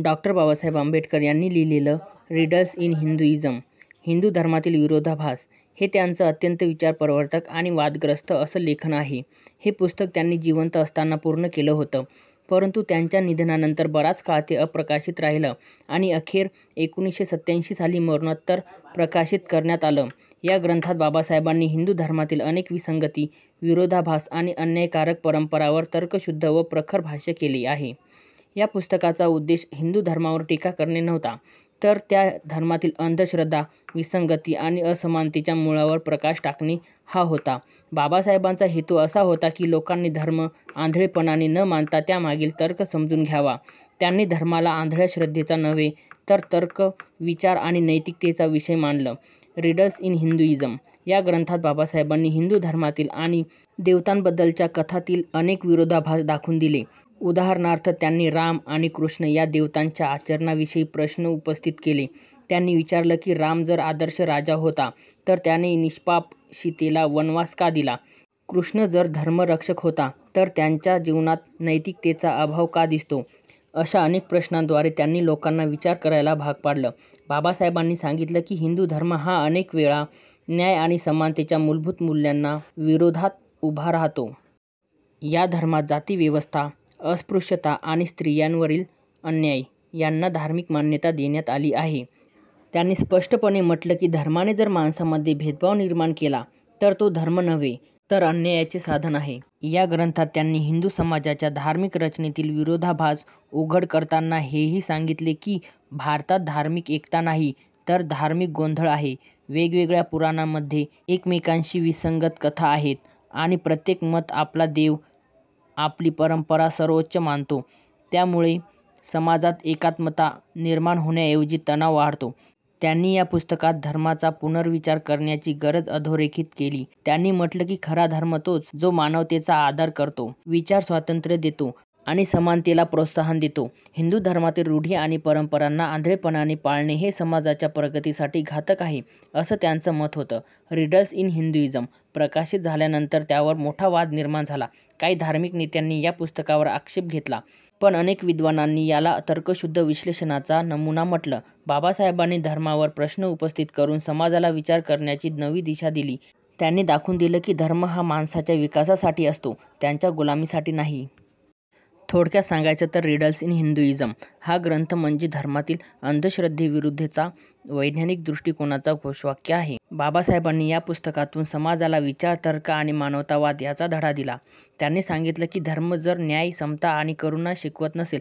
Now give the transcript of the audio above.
Doctor Babasaheb Ambedkar यांनी लिहिलेलं riddles in Hinduism, Hindu धर्मातील विरोधाभास, हे त्यांचं अत्यंत विचारप्रवर्तक आणि वादग्रस्त असं लेखन आहे. हे पुस्तक त्यांनी जिवंत असताना पूर्ण केलं होतं, परंतु त्यांच्या निधनानंतर बराच काळ ते अप्रकाशित राहिलं आणि अखेर 1987 साली मरणोत्तर प्रकाशित करण्यात आलं. या ग्रंथात बाबासाहेबांनी हिंदू धर्मातील अनेक विसंगती, विरोधाभास आणि अन्यायकारक परंपरांवर तर्कशुद्ध व प्रखर भाष्य केले आहे. या पुस्तकाचा उद्देश हिंदू धर्मावर टीका करणे नव्हता, तर त्या धर्मातील अंधश्रद्धा, विसंगती आणि असमानतेच्या मुळावर प्रकाश टाकणे हा होता. बाबासाहेबांचा हेतू असा होता की लोकांनी धर्म आंधळेपणाने न मानता त्यामागील तर्क समजून घ्यावा. त्यांनी धर्माला आंधळ्या श्रद्धेचा नव्हे, तर तर्क, विचार आणि नैतिकतेचा विषय मानलं. रिडल्स इन हिंदुइझम या ग्रंथात बाबासाहेबांनी हिंदू धर्मातील आणि देवतांबद्दलच्या कथातील अनेक विरोधाभास दाखवून दिले. उदाहरणार्थ, त्यांनी राम आणि कृष्ण या देवतांच्या आचरणाविषयी प्रश्न उपस्थित केले. त्यांनी विचारलं की राम जर आदर्श राजा होता, तर त्याने निष्पाप सीतेला वनवास का दिला? कृष्ण जर धर्मरक्षक होता, तर त्यांच्या जीवनात नैतिकतेचा अभाव का दिसतो? अशा अनेक प्रश्नांद्वारे त्यांनी लोकांना विचार करायला भाग पाडलं. बाबासाहेबांनी सांगितलं की हिंदू धर्म हा अनेक वेळा न्याय आणि समानतेच्या मूलभूत मूल्यांना विरोधात उभा राहतो. या धर्मात जातीव्यवस्था, अस्पृश्यता आणि स्त्रियांवरील अन्याय यांना धार्मिक मान्यता देण्यात आली आहे. त्यांनी स्पष्टपणे म्हटलं की धर्माने जर माणसामध्ये भेदभाव निर्माण केला, तर तो धर्म नव्हे, तर अन्यायाचे साधन आहे. या ग्रंथात त्यांनी हिंदू समाजाच्या धार्मिक रचनेतील विरोधाभास उघड करताना हेही सांगितले की भारतात धार्मिक एकता नाही, तर धार्मिक गोंधळ आहे. वेगवेगळ्या पुराणांमध्ये एकमेकांशी विसंगत कथा आहेत आणि प्रत्येक मत आपला देव, आपली परंपरा सर्वोच्च मानतो. त्यामुळे समाजात एकात्मता निर्माण होण्याऐवजी तणाव वाढतो. त्यांनी या पुस्तकात धर्माचा पुनर्विचार करण्याची गरज अधोरेखित केली. त्यांनी म्हटलं की खरा धर्म तोच जो मानवतेचा आदर करतो, विचार स्वातंत्र्य देतो आणि समानतेला प्रोत्साहन देतो. हिंदू धर्मातील रूढी आणि परंपरांना आंधळेपणाने पाळणे हे समाजाच्या प्रगतीसाठी घातक आहे, असं त्यांचं मत होतं. रिडल्स इन हिंदुइझम प्रकाशित झाल्यानंतर त्यावर मोठा वाद निर्माण झाला. काही धार्मिक नेत्यांनी या पुस्तकावर आक्षेप घेतला, पण अनेक विद्वानांनी याला तर्कशुद्ध विश्लेषणाचा नमुना म्हटलं. बाबासाहेबांनी धर्मावर प्रश्न उपस्थित करून समाजाला विचार करण्याची नवी दिशा दिली. त्यांनी दाखवून दिलं की धर्म हा माणसाच्या विकासासाठी असतो, त्यांच्या गुलामीसाठी नाही. थोडक्यात सांगायचं तर रिडल्स इन हिंदुइझम हा ग्रंथ म्हणजे धर्मातील अंधश्रद्धेविरुद्धचा वैज्ञानिक दृष्टिकोनाचा घोषवाक्य आहे. बाबासाहेबांनी या पुस्तकातून समाजाला विचार, तर्क आणि मानवतावाद याचा धडा दिला. त्यांनी सांगितलं की धर्म जर न्याय, समता आणि करुणा शिकवत नसेल,